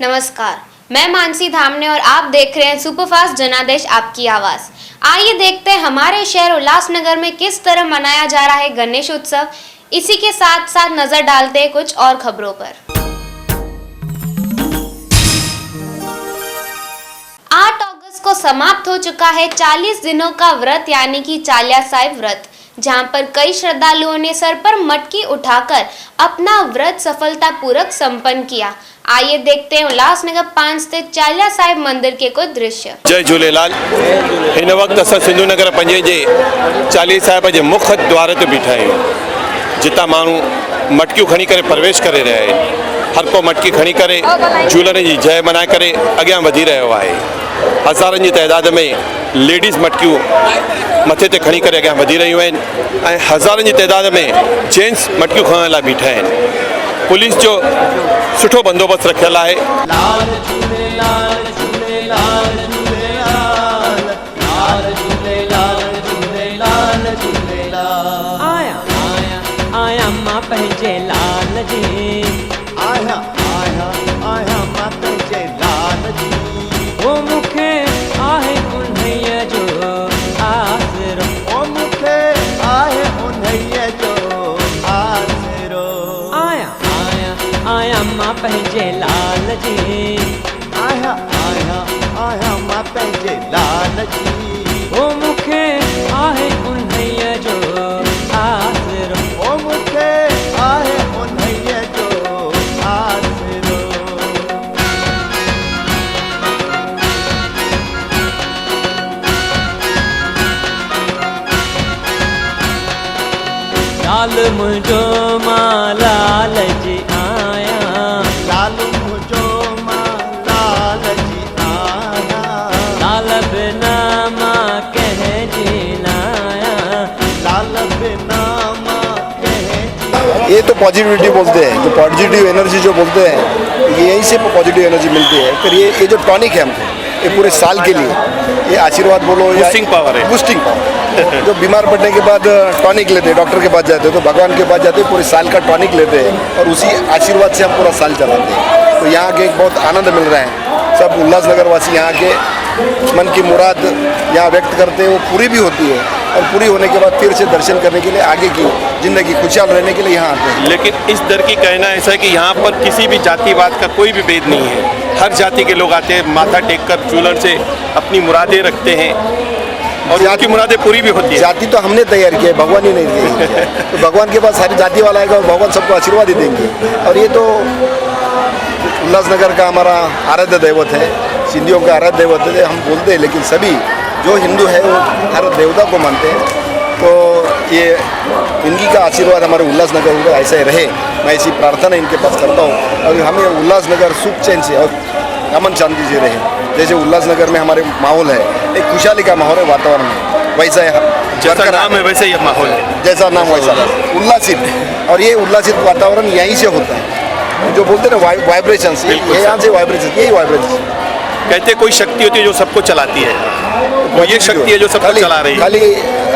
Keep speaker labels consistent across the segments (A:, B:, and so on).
A: नमस्कार, मैं मानसी धामने और आप देख रहे हैं सुपरफास्ट जनादेश आपकी आवाज। आइए देखते हैं हमारे शहर उल्लासनगर में किस तरह मनाया जा रहा है गणेश उत्सव। इसी के साथ साथ नजर डालते हैं कुछ और खबरों पर। 8 अगस्त को समाप्त हो चुका है 40 दिनों का व्रत यानी कि चालिया साहिब व्रत, जहां पर कई श्रद्धालुओं ने सर पर मटकी उठाकर अपना व्रत सफलतापूर्वक संपन्न किया। आइए देखते हैं उल्लासनगर 5 स्थित चालिया साहिब मंदिर के कुछ दृश्य।
B: जय झूलेलाल। इन वक्त असां सिंधु नगर 5 जे चालीहे साहिब जे मुख्य द्वार ते बीठा आहियूं, जितां माण्हू मटकियूं खणी करे प्रवेश करे रहिया आहिनि। हर को मटकी खणी करे झूलण जी जय मनाए करे अॻियां वधी रहियो आहे। हज़ारनि जी तइदाद में लेडीज़ मटकियूं मथे ते खणी करे अॻियां वधी रहियूं आहिनि ऐं हज़ारनि जी तइदाद में जेंट्स मटकियूं खणण लाइ बीठा आहिनि। पुलिस जो सुठो बंदोबस्त रखियल आहे।
C: आया मां पंहिंजे लाल जी, आया मां पंहिंजे लाल जी। ओ मूंखे आहे उन्हीअ जो आसरो, ओ मूंखे आहे उन्हीअ जो आसरो। आया मां पंहिंजे लाल जी, आया मां पंहिंजे लाल जी। ओ मूंखे आहे उन्हीअ जो आसरो, ओ मूंखे आहे उन्हीअ जो आसरो। लाल मुंहिंजो मां लाल जी आया, लाल मुंहिंजो मां लाल जी आया। लाल बिना मां कंहिंजी न आया, लाल बिना मां कंहिंजी।
D: ये तो पॉजिटिविटी बोलते हैं, जो पॉजिटिव एनर्जी जो बोलते हैं, ये यहीं से पॉजिटिव एनर्जी मिलती है। फिर ये जो टॉनिक है हमको, ये पूरे साल के लिए, ये आशीर्वाद बोलो या
B: बूस्टिंग पावर है।
D: Boosting power. जो बीमार पड़ने के बाद टॉनिक लेते हैं, डॉक्टर के पास जाते हैं, तो भगवान के पास जाते हैं, पूरे साल का टॉनिक लेते हैं और उसी आशीर्वाद से हम पूरा साल चलाते हैं। तो यहाँ के एक बहुत आनंद मिल रहा है। सब उल्लासनगर वासी यहाँ के मन की मुराद यहाँ व्यक्त करते हैं, वो पूरी भी होती है और पूरी होने के बाद फिर से दर्शन करने के लिए आगे की ज़िंदगी खुशहाल रहने के लिए यहाँ आते हैं।
B: लेकिन इस दर की कहना ऐसा है कि यहाँ पर किसी भी जातिवाद का कोई भी भेद नहीं है। हर जाति के लोग आते हैं, माथा टेक कर झूलण से अपनी मुरादें रखते हैं और उनकी मुरादें पूरी भी होती है।
D: जाति तो हमने तैयार किया है, भगवान ही नहीं दिए। तो भगवान के पास सारी जाति वाला आएगा और भगवान सबको आशीर्वाद ही देंगे। और ये तो उल्लासनगर का हमारा आराध्य दैवत है, सिंधियों का आराध्य दैवत है। हम बोलते हैं लेकिन सभी जो हिंदू है वो हर देवता को मानते हैं। तो ये इनकी का आशीर्वाद हमारे उल्लासनगर में ऐसा ही रहे, मैं ऐसी प्रार्थना इनके पास करता हूँ। और हमें उल्लासनगर सुख चैन से और अमन शांति से रहे। जैसे उल्लासनगर में हमारे माहौल है, एक खुशहाली का माहौल है, वातावरण है, वैसा है।
B: जैसा नाम है वैसे ही माहौल है,
D: जैसा नाम वैसा उल्लासित। और ये उल्लासित वातावरण यहीं से होता है। जो बोलते हैं ना वाइब्रेशंस, ये यहाँ से वाइब्रेशन, यही वाइब्रेशन।
B: कहते कोई शक्ति होती है जो सबको चलाती है, वो ये शक्ति है जो सबको चला रही है।
D: खाली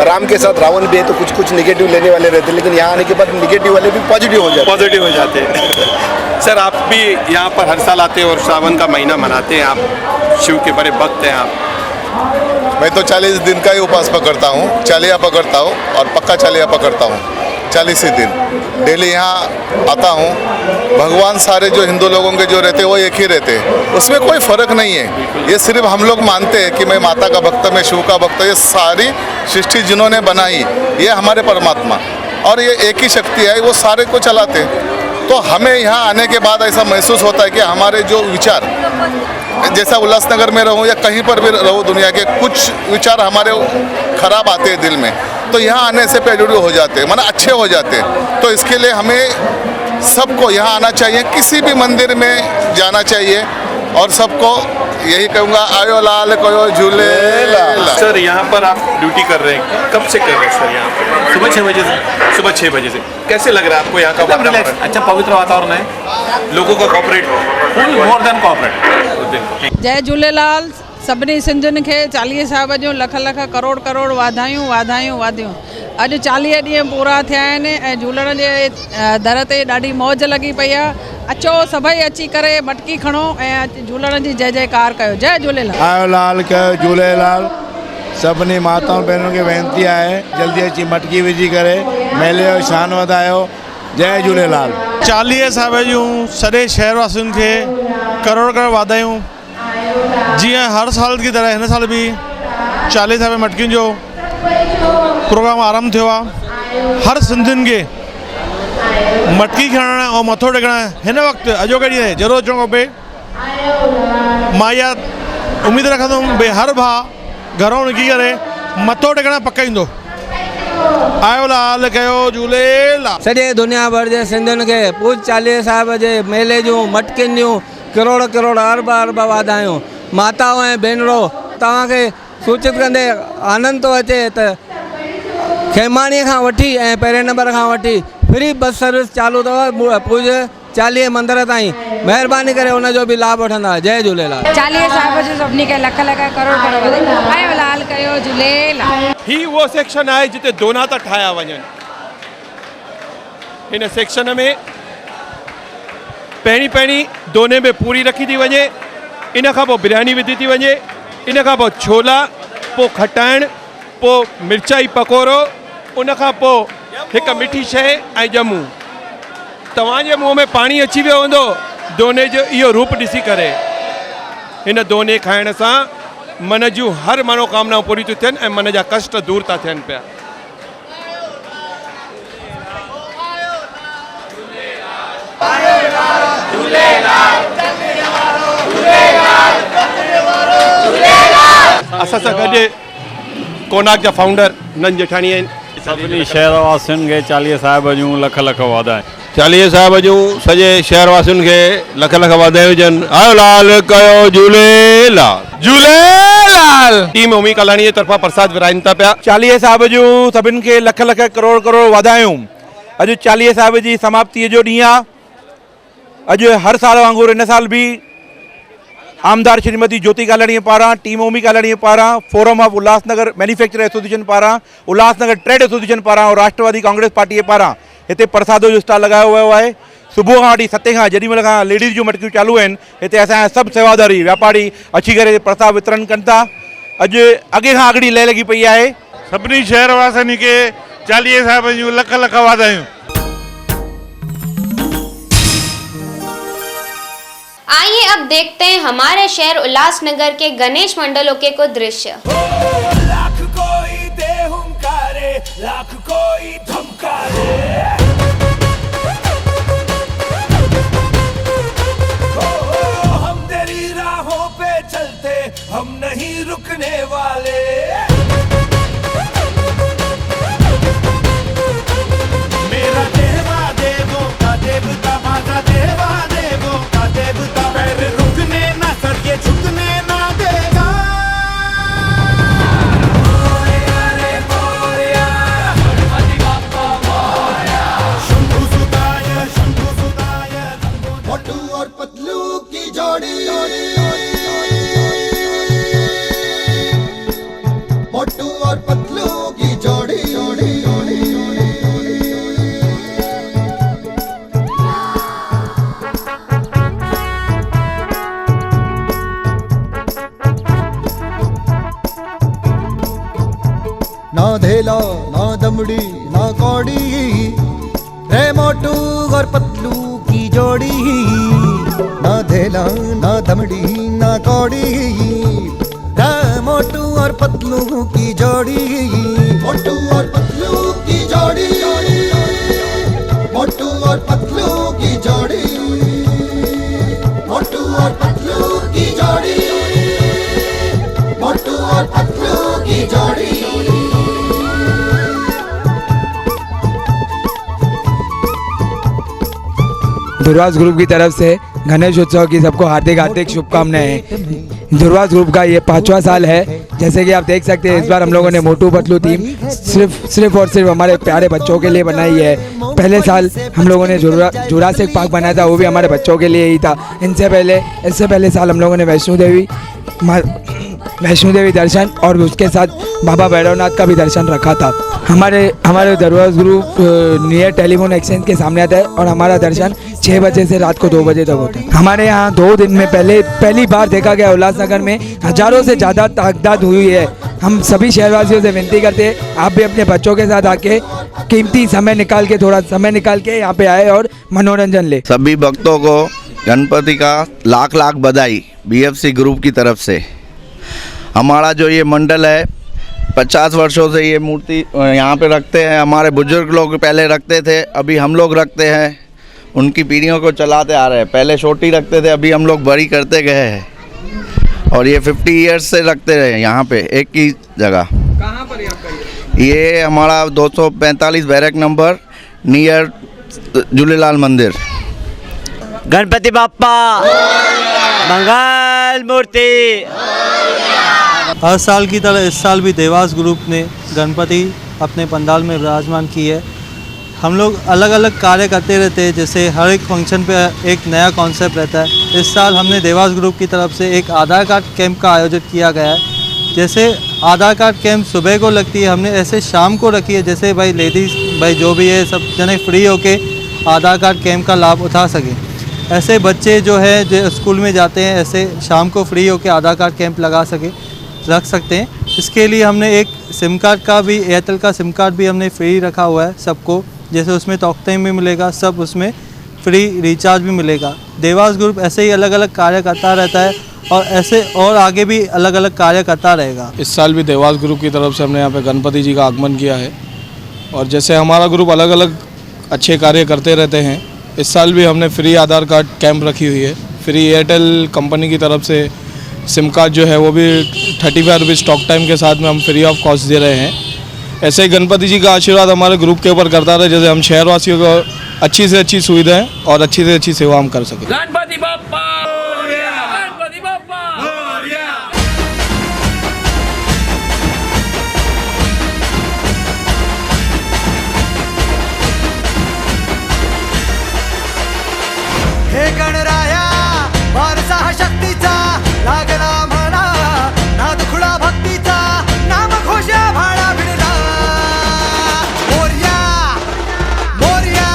D: राम के साथ रावण भी है, तो कुछ कुछ निगेटिव लेने वाले रहते हैं, लेकिन यहाँ आने के बाद निगेटिव वाले भी पॉजिटिव हो जाते
B: हैं। सर, आप भी यहाँ पर हर साल आते हैं और श्रावण का महीना मनाते हैं। आप शिव के बड़े भक्त हैं। आप?
E: मैं तो 40 दिन का ही उपवास पकड़ता हूँ, चालिया पकड़ता हूँ और पक्का चालिया पकड़ता हूँ। 40 ही दिन डेली यहाँ आता हूँ। भगवान सारे जो हिंदू लोगों के जो रहते हैं वो एक ही रहते हैं, उसमें कोई फ़र्क नहीं है। ये सिर्फ हम लोग मानते हैं कि मैं माता का भक्त, मैं शिव का भक्त। ये सारी सृष्टि जिन्होंने बनाई, ये हमारे परमात्मा, और ये एक ही शक्ति है, वो सारे को चलाते हैं। तो हमें यहाँ आने के बाद ऐसा महसूस होता है कि हमारे जो विचार, जैसा उल्लासनगर में रहूँ या कहीं पर भी रहूँ दुनिया के, कुछ विचार हमारे खराब आते हैं दिल में, तो यहाँ आने से पॉजिटिव हो जाते हैं, माना अच्छे हो जाते हैं। तो इसके लिए हमें सबको यहाँ आना चाहिए, किसी भी मंदिर में जाना चाहिए और सबको यही कहूँगा, आयो लाल कोयो झूले लाल।
B: सर, यहाँ पर आप ड्यूटी कर रहे हैं, कब से कर रहे हैं सर? यहाँ पर सुबह 6 बजे से। सुबह 6 बजे से कैसे लग रहा है आपको यहाँ का वातावरण?
F: अच्छा पवित्र वातावरण है,
B: लोगों का cooperate,
F: full more than cooperate.
G: जय झूलेलाल। सभिनी सिंधियुनि खे चालीहे साहिब जूं लख लख करोड़ करोड़ वाधायूं वाधायूं वाधियूं। अॼु 40 ॾींहं पूरा थिया आहिनि ऐं झूलण जे दर ते ॾाढी मौज लॻी पई आहे। अचो सभई अची करे मटकी खणो ऐं झूलण जी जय जयकार कयो। जय झूलेलाल।
H: आयो लाल कयो झूलेलाल। सभिनी माताउनि भेनरुनि खे वेनिती आहे जल्दी अची मटकी विझी करे मेले जो शान वधायो। जय झूलेलाल।
I: 40 साहिब जूं सॼे शहरवासियुनि खे करोड़ करोड़ वाधायूं। जीअं हर साल की तरह हिन साल बि 40 साहिब मटकियुनि जो प्रोग्राम आरंभ थियो आहे। हर सिंधियुनि खे मटकी खणणु ऐं मथो टेकणु हिन वक़्तु अॼोके ॾींहुं ज़रूरु अचिणो खपे। मां इहा उमेदु रखंदुमि भई हर भाउ घरों निकिरी करे मथो टेकणु पक ईंदो। आयो लाल कयो झूलेलाल।
C: सॼे दुनिया भर जे सिंधियुनि खे पूज 40 साहिब जे मेले जूं मटकियुनि जूं करोड़ करोड़ अरब अरब वाधायूं। माताऊं ऐं भेनरो तव्हांखे सूचित कंदे आनंद थो अचे त खेमाणीअ खां वठी ऐं पहिरें नंबर खां वठी फ्री बस सर्विस चालू अथव पूज 40 मंदर ताईं। महिरबानी करे उनजो बि लाभ वठंदा। जय झूलेलाल।
G: 40 साहिब जो सभिनी खे लख लख करोड़ करोड़ वाधायूं। आयो लाल कयो झूलेलाल।
B: ही उहो सेक्शन आहे जिते दोना था ठाहिया वञनि। हिन सेक्शन में पहिरीं दोने में पूरी रखी थी वञे, इन खां पोइ बिरयानी विधी थी वञे, इन खां पोइ छोला, पोइ खटाइण, पोइ मिर्चाई पकोड़ो, उन खां पोइ हिकु मिठी शइ ऐं ॼमूं। तव्हांजे मुंहं में पाणी अची वियो हूंदो दोने जो इहो रूप ॾिसी करे। हिन दोने खाइण सां मन जूं हर मनोकामनाऊं पूरी थियूं थियनि ऐं मन जा कष्ट दूर था थियनि पिया। असां सां गॾु कोनाक जा फाउंडर नन जेठाणी आहिनि।
J: सभिनी शहरवासियुनि खे 40 साहिब जूं लख लख वाधायूं।
B: 40 साहिब जूं सॼे शहरवासियुनि खे लख लख वाधायूं हुजनि। आयो लाल कयो झूलेलाल। झूलेलाल। टीम ओमी कलाणी जे तरफ़ां प्रसाद विराइनि था पिया।
K: 40 साहिब जूं सभिनि खे लख लख करोड़ करोड़ वाधायूं। अॼु 40 साहिब जी समाप्तीअ जो ॾींहुं आहे। अॼु हर साल वांगुरु हिन साल बि आमदार श्रीमती ज्योति कालाणी पारां, टीम ओमी कालाणी पारां, forum of Ulhasnagar manufacture association पारां, उल्हासनगर ट्रेड एसोसिएशन पारां और राष्ट्रवादी कांग्रेस पार्टी पारां हिते प्रसादो जो स्टॉल लॻायो वियो आहे। सुबुह खां वठी 7 खां जेॾीमहिल खां लेडीज़ जूं मटकियूं चालू आहिनि, हिते असांजा सभु सेवादारी वापारी अची करे प्रसाद वितरण कनि था। अॼु अॻे खां अॻड़ी लय लॻी पई आहे।
I: सभिनी शहरवासियुनि खे 40 साहिब जूं लख लख वाधायूं।
A: आइए अब देखते हैं हमारे शहर उल्लासनगर के गणेश मंडलों के कुछ दृश्य।
L: लाख कोई दे हुंकारे, लाख कोई धमकारे, हम तेरी राहों पे चलते, हम नहीं रुकने वाले। मेरा देवा देवों का देवता, माझा देवा देवों का देवता, पैर रुकने ना सर ये झुकने ना देगा। मोरया रे मोरया, गणपति बाप्पा मोरया। शंभु सुताय मोटू और पतलू की जोड़ी, मोटू और पतलू की जोड़ी। ना धेला ना दमड़ी ना कौड़ी, रे मोटू और पतलू की जोड़ी। ना धेला ना दमड़ी ना कौड़ी, रे मोटू और पतलू की जोड़ी। मोटू और पतलू की जोड़ी, मोटू और पतलू की जोड़ी, मोटू और पतलू की जोड़ी, मोटू और पतलू की जोड़ी।
M: ध्रुवास ग्रुप की तरफ से गणेश उत्सव की सबको हार्दिक हार्दिक शुभकामनाएं। ध्रुवास ग्रुप का ये 5वां साल है। जैसे कि आप देख सकते हैं, इस बार हम लोगों ने मोटू पतलू थीम सिर्फ और सिर्फ हमारे प्यारे बच्चों के लिए बनाई है। पहले साल हम लोगों ने जुरासिक पार्क बनाया था, वो भी हमारे बच्चों के लिए ही था। इससे पहले साल हम लोगों ने वैष्णो देवी दर्शन और उसके साथ बाबा भैरवनाथ का भी दर्शन रखा था। हमारे दरबार ग्रुप नियर टेलीफोन एक्सचेंज के सामने आता है और हमारा दर्शन 6 बजे से रात को 2 बजे तक होता है। हमारे यहाँ 2 दिन में पहली बार देखा गया उल्लासनगर में हजारों से ज़्यादा तादाद हुई है। हम सभी शहरवासियों से विनती करते हैं आप भी अपने बच्चों के साथ आके कीमती समय निकाल के थोड़ा समय निकाल के यहाँ पे आए और मनोरंजन ले।
N: सभी भक्तों को गणपति का लाख लाख बधाई BFC ग्रुप की तरफ से। हमारा जो ये मंडल है 50 वर्षों से ये मूर्ति यहाँ पे रखते हैं। हमारे बुजुर्ग लोग पहले रखते थे, अभी हम लोग रखते हैं, उनकी पीढ़ियों को चलाते आ रहे हैं। पहले छोटी रखते थे, अभी हम लोग बड़ी करते गए हैं और ये 50 ईयर्स से रखते रहे यहाँ पे एक ही जगह।
C: कहाँ पर आपका
N: ये हमारा 245 बैरक नंबर नियर झूलेलाल मंदिर।
O: गणपति बाप्पा मंगल मूर्ति।
P: हर साल की तरह इस साल भी देवास ग्रुप ने गणपति अपने पंडाल में विराजमान की है। हम लोग अलग अलग कार्य करते रहते हैं, जैसे हर एक फंक्शन पे एक नया कॉन्सेप्ट रहता है। इस साल हमने देवास ग्रुप की तरफ से एक आधार कार्ड कैंप का आयोजित किया गया है। जैसे आधार कार्ड कैंप सुबह को लगती है, हमने ऐसे शाम को रखी है, जैसे भाई लेडीज़ भाई जो भी है सब जने फ्री होके आधार कार्ड कैंप का लाभ उठा सकें। ऐसे बच्चे जो है जो स्कूल में जाते हैं ऐसे शाम को फ्री होके आधार कार्ड कैंप रख सकते हैं। इसके लिए हमने एक सिम कार्ड का भी, एयरटेल का सिम कार्ड भी हमने फ्री रखा हुआ है सबको। जैसे उसमें टॉक टाइम भी मिलेगा, सब उसमें फ्री रिचार्ज भी मिलेगा। देवास ग्रुप ऐसे ही अलग अलग कार्य करता रहता है और ऐसे और आगे भी अलग अलग कार्य करता रहेगा।
I: इस साल भी देवास ग्रुप की तरफ से हमने यहाँ पे गणपति जी का आगमन किया है और जैसे हमारा ग्रुप अलग अलग अच्छे कार्य करते रहते हैं, इस साल भी हमने फ्री आधार कार्ड कैंप रखी हुई है। फ्री एयरटेल कंपनी की तरफ से सिम कार्ड जो है वो भी 35 रुपीज़ टॉक टाइम के साथ में हम फ्री ऑफ कॉस्ट दे रहे हैं। ऐसे ही गणपति जी का आशीर्वाद हमारे ग्रुप के ऊपर करता रहे, जैसे हम शहरवासियों को अच्छी से अच्छी सुविधाएं और अच्छी से अच्छी सेवा हम कर सकें।
O: गणपति बाप्पा गणपति बाप्पा।
L: हे गणराया वारसा शक्तीचा लागला म्हणा, नाद खुळा भक्तीचा नाम घोषा भाळा भिडला। मोरया मोरया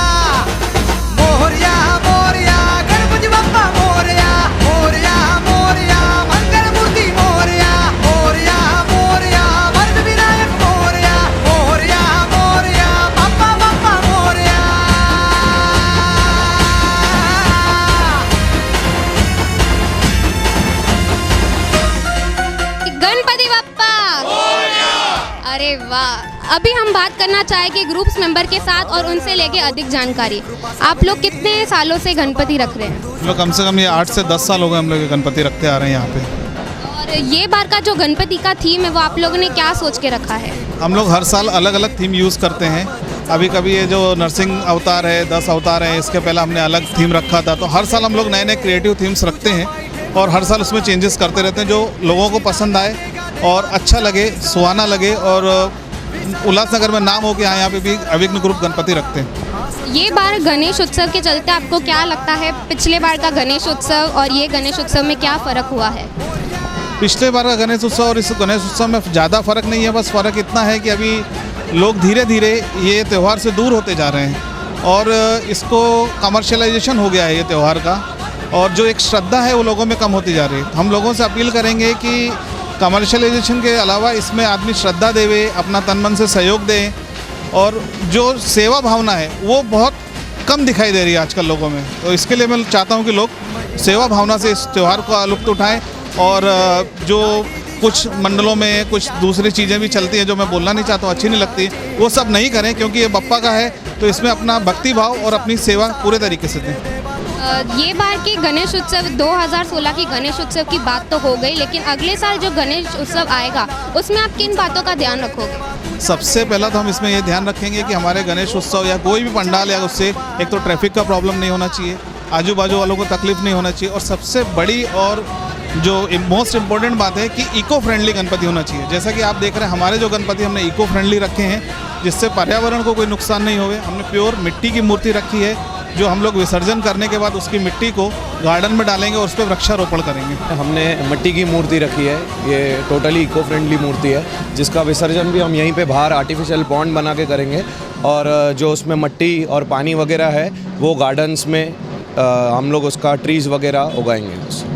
L: मोरया मोरया गणपती बाप्पा मोरया मोरया मोरया मंगलमूर्ती मोरया मोरया मोरया वरदविनायक मोरया मोरया मोरया बाप्पा बाप्पा मोरया।
A: गणपति बाप्पा। अरे वाह, अभी हम बात करना चाहेंगे ग्रुप्स मेंबर के साथ और उनसे लेके अधिक जानकारी। आप लोग कितने सालों से गणपति रख रहे हैं?
I: हम लोग कम से कम ये 8 से 10 साल हो गए हम लोग गणपति रखते आ रहे हैं यहाँ पे।
A: और ये बार का जो गणपति का थीम है वो आप लोगों ने क्या सोच के रखा है?
I: हम लोग हर साल अलग अलग थीम यूज़ करते हैं। अभी कभी ये जो नरसिंह अवतार है, 10 अवतार है, इसके पहले हमने अलग थीम रखा था। तो हर साल हम लोग नए नए क्रिएटिव थीम्स रखते हैं और हर साल उसमें चेंजेस करते रहते हैं जो लोगों को पसंद आए और अच्छा लगे, सुहाना लगे। और उल्लासनगर में नाम हो के यहाँ पे भी अविघ्न ग्रुप गणपति रखते हैं।
A: ये बार गणेश उत्सव के चलते आपको क्या लगता है, पिछले बार का गणेश उत्सव और ये गणेश उत्सव में क्या फ़र्क हुआ है?
I: पिछले बार का गणेश उत्सव और इस गणेश उत्सव में ज़्यादा फ़र्क नहीं है। बस फ़र्क इतना है कि अभी लोग धीरे धीरे ये त्यौहार से दूर होते जा रहे हैं और इसको कमर्शियलाइजेशन हो गया है ये त्यौहार का, और जो एक श्रद्धा है वो लोगों में कम होती जा रही है। हम लोगों से अपील करेंगे कि कमर्शियलाइजेशन के अलावा इसमें आदमी श्रद्धा देवे, अपना तन मन से सहयोग दें, और जो सेवा भावना है वो बहुत कम दिखाई दे रही है आजकल लोगों में। तो इसके लिए मैं चाहता हूँ कि लोग सेवा भावना से इस त्यौहार का लुत्फ़ उठाएं। और जो कुछ मंडलों में कुछ दूसरी चीज़ें भी चलती हैं जो मैं बोलना नहीं चाहता हूँ, अच्छी नहीं लगती, वो सब नहीं करें, क्योंकि ये बप्पा का है तो इसमें अपना भक्ति भाव और अपनी सेवा पूरे तरीके से दें।
A: ये बार के गणेश उत्सव 2016 की गणेश उत्सव की बात तो हो गई, लेकिन अगले साल जो गणेश उत्सव आएगा उसमें आप किन बातों का ध्यान रखोगे?
I: सबसे पहला तो हम इसमें ये ध्यान रखेंगे कि हमारे गणेश उत्सव या कोई भी पंडाल या उससे एक तो ट्रैफिक का प्रॉब्लम नहीं होना चाहिए, आजू बाजू वालों को तकलीफ नहीं होना चाहिए, और सबसे बड़ी और जो मोस्ट इम्पोर्टेंट बात है कि इको फ्रेंडली गणपति होना चाहिए। जैसा कि आप देख रहे हैं हमारे जो गणपति हमने इको फ्रेंडली रखे हैं, जिससे पर्यावरण को कोई नुकसान नहीं होवे। हमने प्योर मिट्टी की मूर्ति रखी है, जो हम लोग विसर्जन करने के बाद उसकी मिट्टी को गार्डन में डालेंगे और उस पर वृक्षारोपण करेंगे।
Q: हमने मिट्टी की मूर्ति रखी है, ये टोटली इको फ्रेंडली मूर्ति है, जिसका विसर्जन भी हम यहीं पे बाहर आर्टिफिशियल पॉन्ड बना के करेंगे और जो उसमें मिट्टी और पानी वगैरह है वो गार्डन्स में हम लोग उसका ट्रीज़ वगैरह उगाएंगे।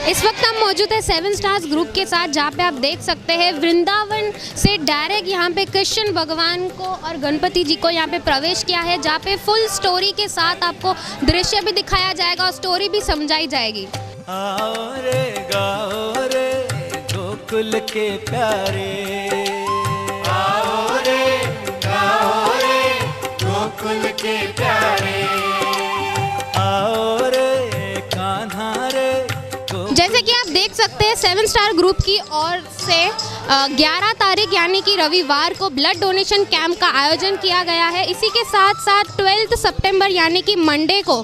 A: इस वक्त हम मौजूद है 7 स्टार्स ग्रुप के साथ, जहाँ पे आप देख सकते हैं वृंदावन से डायरेक्ट यहाँ पे कृष्ण भगवान को और गणपति जी को यहाँ पे प्रवेश किया है, जहाँ पे फुल स्टोरी के साथ आपको दृश्य भी दिखाया जाएगा और स्टोरी भी समझाई जाएगी।
R: आओ रे गाओ रे गोकुल के प्यारे, आओ रे गाओ रे गोकुल के प्यारे, आओ रे कान्हा रे।
A: जैसे कि आप देख सकते हैं 7 स्टार ग्रुप की ओर से 11 तारीख यानी कि रविवार को ब्लड डोनेशन कैंप का आयोजन किया गया है। इसी के साथ साथ 12 सितंबर यानी कि मंडे को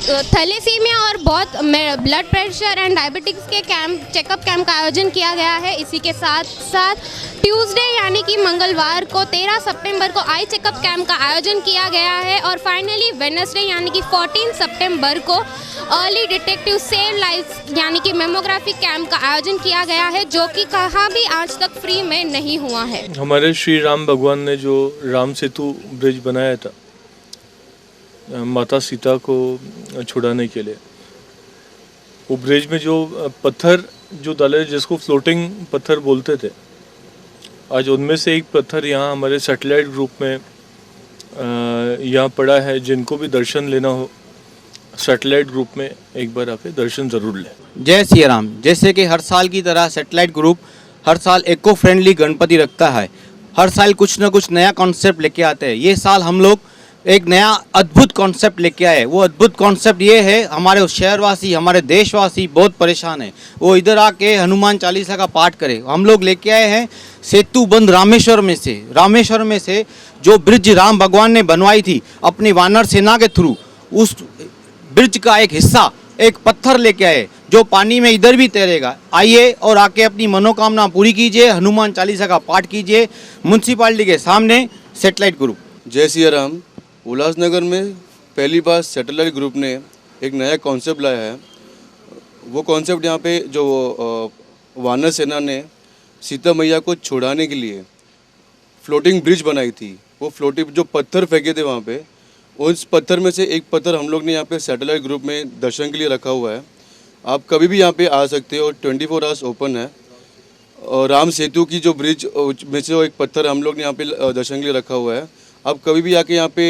A: थैलेसीमिया और बहुत ब्लड प्रेशर एंड डायबिटिक्स के चेकअप कैंप का आयोजन किया गया है। इसी के साथ साथ ट्यूसडे यानी कि मंगलवार को 13 सितंबर को आई चेकअप कैंप का आयोजन किया गया है और फाइनली वेडनेसडे यानी कि 14 सितंबर को अर्ली डिटेक्टिव सेव लाइफ यानी कि मेमोग्राफी कैंप का आयोजन किया गया है, जो कि कहाँ भी आज तक फ्री में नहीं हुआ है।
S: हमारे श्री राम भगवान ने जो राम सेतु ब्रिज बनाया था माता सीता को छुड़ाने के लिए, वो ब्रिज में जो पत्थर जो डाले जिसको फ्लोटिंग पत्थर बोलते थे, आज उनमें से एक पत्थर यहाँ हमारे सैटेलाइट ग्रुप में यहाँ पड़ा है। जिनको भी दर्शन लेना हो सैटेलाइट ग्रुप में एक बार आके दर्शन ज़रूर लें।
T: जय श्री राम। जैसे कि हर साल की तरह सैटेलाइट ग्रुप हर साल इको फ्रेंडली गणपति रखता है, हर साल कुछ ना कुछ नया कॉन्सेप्ट लेके आते हैं। ये साल हम लोग एक नया अद्भुत कॉन्सेप्ट लेके आए। वो अद्भुत कॉन्सेप्ट ये है, हमारे शहरवासी हमारे देशवासी बहुत परेशान हैं, वो इधर आके हनुमान चालीसा का पाठ करें। हम लोग लेके आए हैं सेतु बंद रामेश्वर में से जो ब्रिज राम भगवान ने बनवाई थी अपनी वानर सेना के थ्रू, उस ब्रिज का एक हिस्सा एक पत्थर लेके आए जो पानी में इधर भी तैरेगा। आइए और आके अपनी मनोकामना पूरी कीजिए, हनुमान चालीसा का पाठ कीजिए। म्यूनसिपालिटी के सामने सैटेलाइट ग्रुप।
U: जय सिया राम। उल्लासनगर में पहली बार सैटेलाइट ग्रुप ने एक नया कॉन्सेप्ट लाया है। वो कॉन्सेप्ट यहाँ पे जो वानर सेना ने सीता मैया को छुड़ाने के लिए फ्लोटिंग ब्रिज बनाई थी, वो फ्लोटिंग जो पत्थर फेंके थे वहाँ पे, उस पत्थर में से एक पत्थर हम लोग ने यहाँ पे सैटेलाइट ग्रुप में दर्शन के लिए रखा हुआ है। आप कभी भी यहाँ पे आ सकते हो और 24 आवर्स ओपन है। और राम सेतु की जो ब्रिज में से एक पत्थर हम लोग ने यहाँ पे दर्शन के लिए रखा हुआ है। आप कभी भी आके यहाँ पे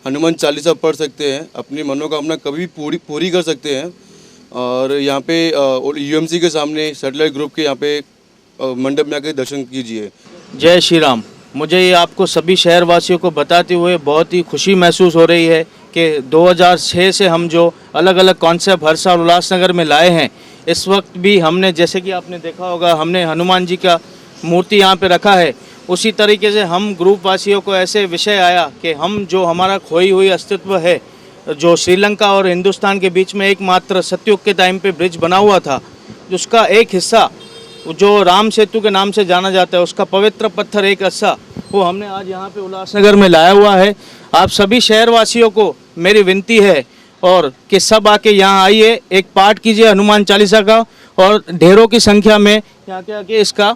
U: हनुमान चालीसा पढ़ सकते हैं, अपनी मनोकामना कभी भी पूरी कर सकते हैं। और यहाँ पे यूएमसी के सामने सैटेलाइट ग्रुप के यहाँ पे मंडप में आके दर्शन कीजिए।
T: जय श्री राम। मुझे ये आपको सभी शहरवासियों को बताते हुए बहुत ही खुशी महसूस हो रही है कि 2006 से हम जो अलग अलग कॉन्सेप्ट हर साल उल्लासनगर में लाए हैं, इस वक्त भी हमने, जैसे कि आपने देखा होगा, हमने हनुमान जी का मूर्ति यहाँ पे रखा है। उसी तरीके से हम ग्रुप वासियों को ऐसे विषय आया कि हम जो हमारा खोई हुई अस्तित्व है, जो श्रीलंका और हिंदुस्तान के बीच में एकमात्र सतयुग के टाइम पे ब्रिज बना हुआ था, उसका एक हिस्सा जो राम सेतु के नाम से जाना जाता है, उसका पवित्र पत्थर एक हिस्सा वो हमने आज यहाँ पे उल्लासनगर में लाया हुआ है। आप सभी शहरवासियों को मेरी विनती है, और कि सब आके यहाँ आइए, एक पाठ कीजिए हनुमान चालीसा का और ढेरों की संख्या में यहाँ के आके इसका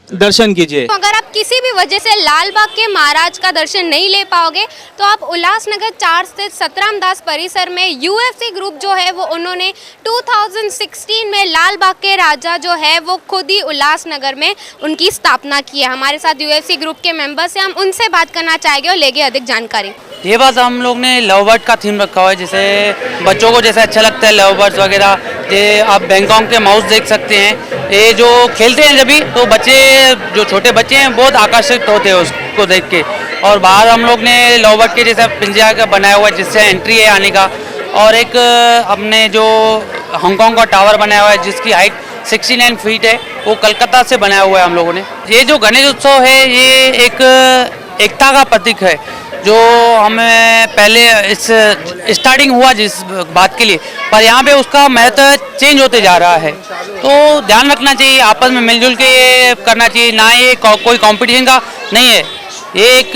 T: दर्शन कीजिए।
A: तो अगर आप किसी भी वजह से लाल बाग के महाराज का दर्शन नहीं ले पाओगे तो आप उल्लासनगर 4 स्थित सतरामदास परिसर में यूएफसी ग्रुप जो है वो उन्होंने 2016 में लाल बाग के राजा जो है वो खुद ही उल्लासनगर में उनकी स्थापना की है। हमारे साथ यूएफसी ग्रुप के मेंबर्स हैं, हम उनसे बात करना चाहेंगे और लेंगे अधिक जानकारी।
D: ये बात हम लोग ने लव बर्ड का थीम रखा हुआ है, जैसे बच्चों को जैसे अच्छा लगता है लव बर्ड्स वगैरह। ये आप बैंकॉक के माउस देख सकते हैं, ये जो खेलते हैं जब भी तो बच्चे जो छोटे बच्चे हैं बहुत आकर्षित होते हैं उसको देख के। और बाहर हम लोग ने लव बर्ड के जैसा पिंजरा का बनाया हुआ है जिससे एंट्री है आने का। और एक हमने जो हांगकांग का टावर बनाया हुआ है जिसकी हाइट 69 फीट है, वो कलकत्ता से बनाया हुआ है हम लोगों ने। ये जो गणेश उत्सव है ये एक एकता का प्रतीक है, जो हमें पहले इस स्टार्टिंग हुआ जिस बात के लिए, पर यहाँ पे उसका महत्व चेंज होते जा रहा है। तो ध्यान रखना चाहिए, आपस में मिलजुल के ये करना चाहिए, ना ये कोई कंपटीशन का नहीं है, ये एक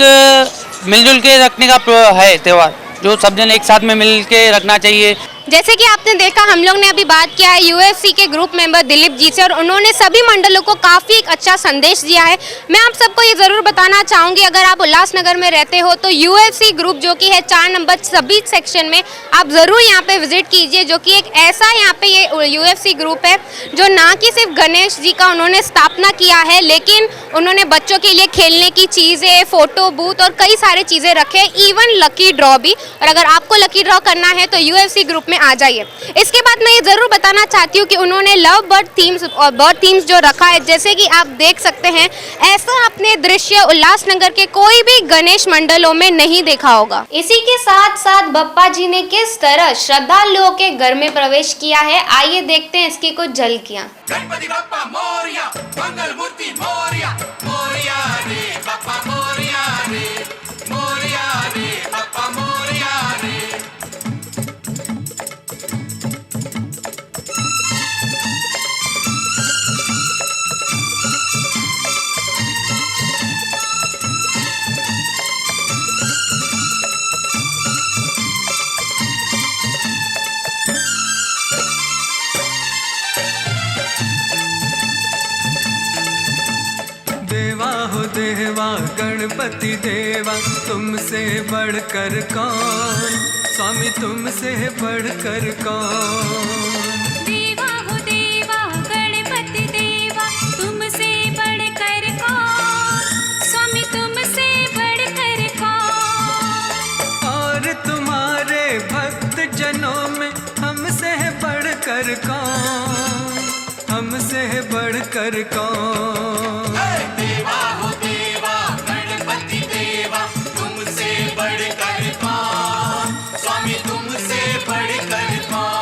D: मिलजुल के रखने का है त्यौहार, जो सब जन एक साथ में मिल के रखना चाहिए।
A: जैसे कि आपने देखा हम लोग ने अभी बात किया है यूएफसी के ग्रुप मेंबर दिलीप जी से और उन्होंने सभी मंडलों को काफ़ी एक अच्छा संदेश दिया है। मैं आप सबको ये ज़रूर बताना चाहूँगी, अगर आप उल्लासनगर में रहते हो तो यूएफसी ग्रुप जो कि है 4 नंबर सभी सेक्शन में, आप ज़रूर यहाँ पे विजिट कीजिए, जो कि एक ऐसा यहाँ पे ये यूएफसी ग्रुप है जो ना कि सिर्फ गणेश जी का उन्होंने स्थापना किया है, लेकिन उन्होंने बच्चों के लिए खेलने की चीज़ें, फोटो बूथ और कई सारे चीज़ें रखे, इवन लकी ड्रॉ भी। और अगर आपको लकी ड्रॉ करना है तो यूएफसी ग्रुप आ जाइए। इसके बाद मैं ये जरूर बताना चाहती हूँ कि उन्होंने लव बर्ड थीम्स और बर्ड थीम्स जो रखा है, जैसे कि आप देख सकते हैं, ऐसा आपने दृश्य उल्लासनगर के कोई भी गणेश मंडलों में नहीं देखा होगा। इसी के साथ साथ बप्पा जी ने किस तरह श्रद्धालुओं के घर में प्रवेश किया है, आइए देखते हैं इसकी कुछ झलकियां।
R: गणपति बप्पा मोरिया, मंगल मूर्ति मोरिया, मोरिया रे बप्पा मोरिया रे, मोरिया रे बप्पा मोरिया रे।
V: देवा हो देवा गणपति देवा, तुमसे बढ़कर कौन, स्वामी तुमसे बढ़कर कौन।
W: देवा हो देवा गणपति देवा, तुमसे बढ़कर कौन, स्वामी तुमसे बढ़कर कौन।
V: और तुम्हारे भक्त जनों में हमसे बढ़कर कौन, हमसे बढ़कर कौन।
R: देवा हो देवा गणपति देवा, तुमसे बढ़कर कौन, स्वामी तुमसे बढ़कर कौन।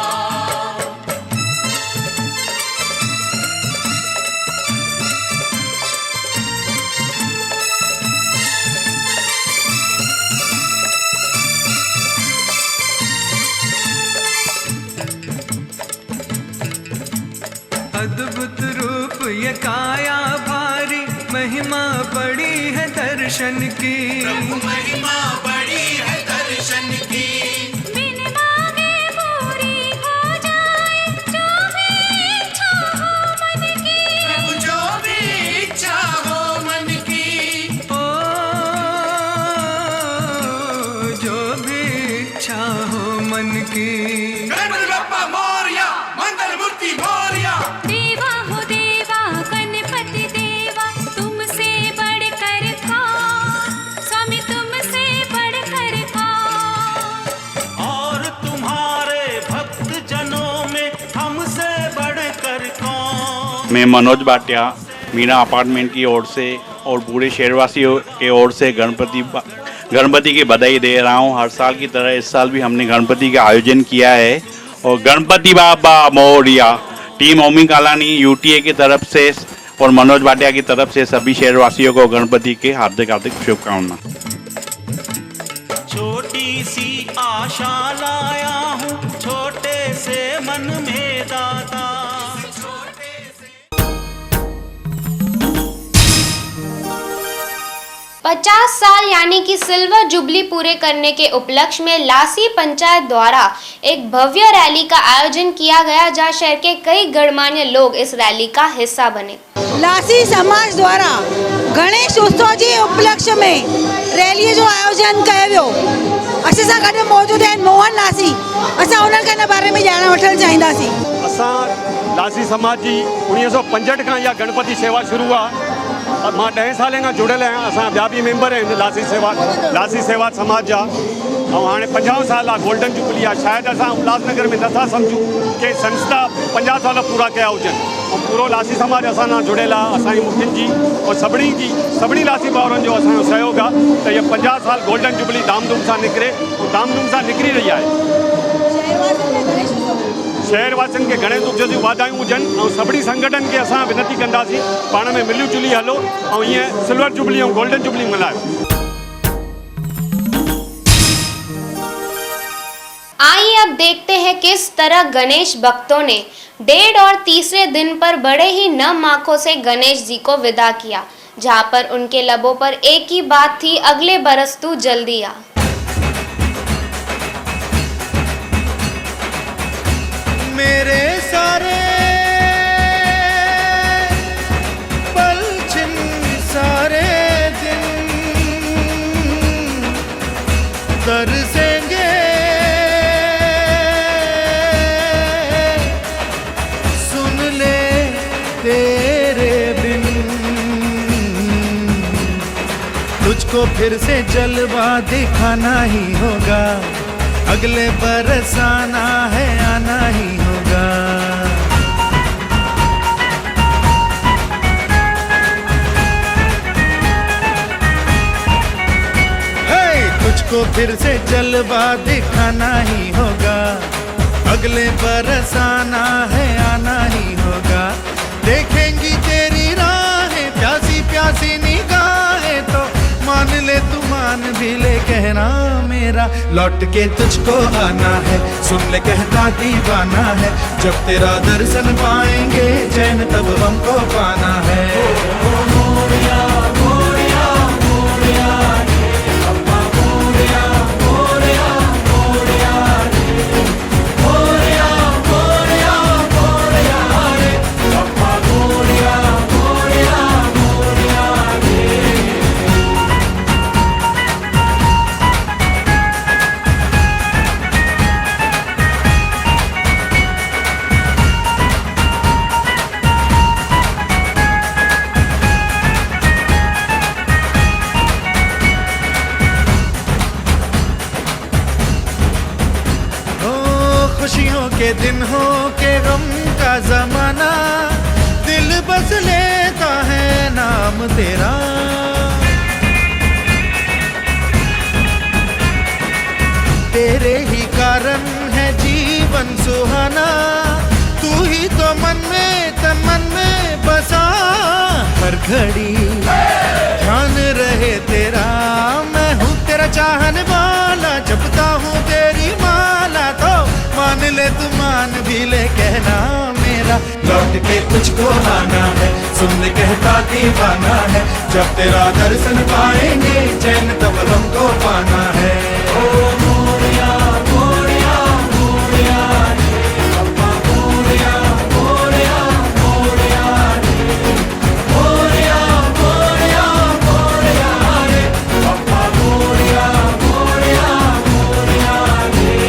V: अद्भुत रूप ये काया भारी, महिमा बड़ी है दर्शन की,
R: प्रभु महिमा बड़ी है दर्शन की।
W: बिन मांगे पूरी हो जाए जो भी इच्छा हो मन की,
R: प्रभु जो भी इच्छा हो मन की।
V: ओ जो भी इच्छा हो मन की।
R: गणपति बप्पा मोरिया, मंगल मूर्ति मोरिया।
W: देवा हो देवा गणपति देवा, तुमसे बढ़कर कौन, स्वामी तुमसे बढ़कर कौन।
R: और तुम्हारे भक्त जनों में हमसे बढ़कर कौन।
J: मैं मनोज भाटिया मीना अपार्टमेंट की ओर से और पूरे शहरवासियों के ओर से गणपति की बधाई दे रहा हूँ। हर साल की तरह इस साल भी हमने गणपति का आयोजन किया है और गणपति बाबा मोरिया टीम ओमी कालानी यूटीए की तरफ से और मनोज भाटिया की तरफ से सभी शहरवासियों को गणपति के हार्दिक हार्दिक शुभकामनाएं।
R: छोटी सी आशा लाया हूँ, छोटे से मन में दाता।
A: 50 साल यानी कि सिल्वर जुबली पूरे करने के उपलक्ष्य में लासी पंचायत द्वारा एक भव्य रैली का आयोजन किया गया, जहां शहर के कई गणमान्य लोग इस रैली का हिस्सा बने।
E: लासी समाज द्वारा गणेश उत्सव जे उपलक्ष्य में रैली जो आयोजन कयो वियो। असां सां गॾु मौजूद आहिनि मोहन लासी। असां उन्हनि खां इन बारे में ॼाण वठणु चाहींदासीं।
F: असां लासी समाज जी 1965 खां इहा गणपति सेवा शुरू आहे। मां 10 साल खां जुड़ियल आहियां। असां ॿिया बि मेंबर आहिनि लासी सेवा समाज जा। ऐं हाणे 50 साल आहे, गोल्डन जुबली आहे। शायदि असां उल्हासनगर में नथा सम्झूं कि संस्था 50 साल पूरा कया हुजनि। ऐं पूरो लासी समाज असां सां जुड़ियल आहे। असांजी मुखियुनि जी और सभिनी लासी भाउरनि जो असांजो सहयोग आहे त इहा 50 साल गोल्डन जुबली धामधूम सां निकिरे ऐं धामधूम सां निकिरी रही आहे। शहरवासियुनि खे गणेश उत्सव जी वाधायूं हुजनि ऐं सभिनी संगठन खे असां विनती कंदासीं पाण में मिली जुली हलो ऐं ईअं सिल्वर जुबली ऐं गोल्डन जुबली मल्हायो।
A: आइए अब देखते हैं किस तरह गणेश भक्तों ने 1.5 और तीसरे दिन पर बड़े ही नम आंखों से गणेश जी को विदा किया, जहां पर उनके लबों पर एक ही बात थी, अगले बरस तू जल्दी आ।
H: मेरे सारे पल छिन सारे दिन तरसेंगे सुन ले तेरे बिन। तुझको फिर से जलवा दिखाना ही होगा, अगले बरस आना है आना ही होगा। तुझको फिर से जलवा दिखाना ही होगा, अगले बरस आना है आना ही होगा। देखेंगी तेरी राहें प्यासी प्यासी निगाहें तो मान ले तू मान भी ले कहना मेरा, लौट के तुझको आना है सुन ले कहता दीवाना है। जब तेरा दर्शन पाएंगे चैन तब हमको पाना है। खुशियों के दिन हो के गम का जमाना, दिल बस लेता है नाम तेरा। तेरे ही कारण है जीवन सुहाना, तू ही तो मन में तन मन में बसा। हर घड़ी ध्यान रहे तेरा, मैं हूँ तेरा चाहने वाला, जपता हूँ तेरी माला तो मान ले तू मान भी ले कहना मेरा। लौट के तुझको आना है सुन ले कहता दीवाना है। जब तेरा दर्शन पाएंगे चैन तब हमको पाना है। ओ मोरिया मोरिया मोरिया रे अप्पा मोरिया मोरिया मोरिया रे मोरिया मोरिया मोरिया रे अप्पा मोरिया मोरिया मोरिया रे।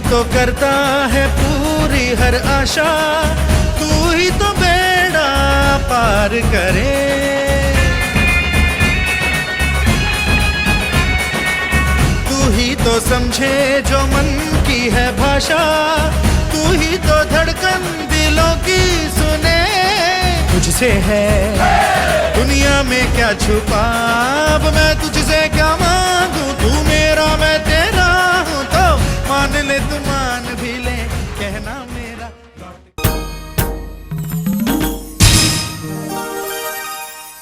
H: तो करता है पूरी हर आशा, तू ही तो बेड़ा पार करे। तू ही तो समझे जो मन की है भाषा, तू ही तो धड़कन दिलों की सुने। तुझसे है दुनिया में क्या छुपा, अब मैं तुझसे क्या मांगू, तू मेरा मैं तेरा हूँ तो मान ले तू मान भी ले कहना मेरा।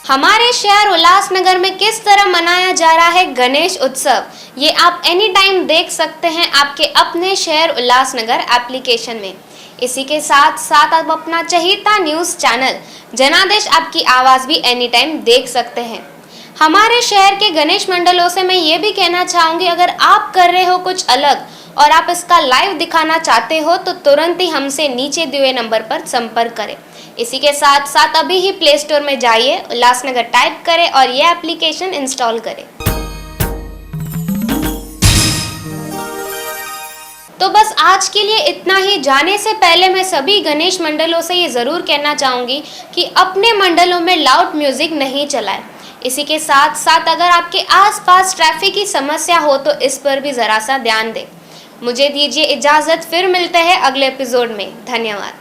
A: हमारे शहर उल्लासनगर में किस तरह मनाया जा रहा है गणेश उत्सव, ये आप एनी टाइम देख सकते हैं आपके अपने शहर उल्लासनगर एप्लीकेशन में। इसी के साथ साथ आप अपना चहीता न्यूज़ चैनल जनादेश आपकी आवाज़ भी एनी टाइम देख सकते हैं। हमारे शहर के गणेश मंडलों से मैं ये भी कहना चाहूँगी, अगर आप कर रहे हो कुछ अलग और आप इसका लाइव दिखाना चाहते हो तो तुरंत ही हमसे नीचे दिए हुए नंबर पर संपर्क करें। इसी के साथ साथ अभी ही प्ले स्टोर में जाइए, उल्लासनगर टाइप करें और ये एप्लीकेशन इंस्टॉल करें। तो बस आज के लिए इतना ही। जाने से पहले मैं सभी गणेश मंडलों से ये ज़रूर कहना चाहूँगी कि अपने मंडलों में लाउड म्यूज़िक नहीं चलाएं। इसी के साथ साथ अगर आपके आसपास ट्रैफिक की समस्या हो तो इस पर भी ज़रा सा ध्यान दें। मुझे दीजिए इजाज़त, फिर मिलते हैं अगले एपिसोड में। धन्यवाद।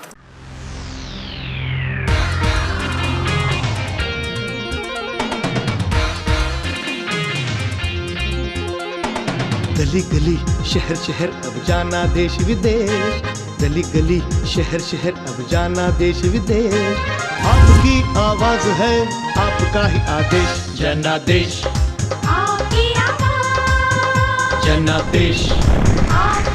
H: गली गली शहर शहर अब जाना देश विदेश, गली गली शहर शहर अब जाना देश विदेश। आपकी आवाज है आपका ही आदेश, जनादेश
W: आपकी आवाज़
H: जनादेश।
W: आप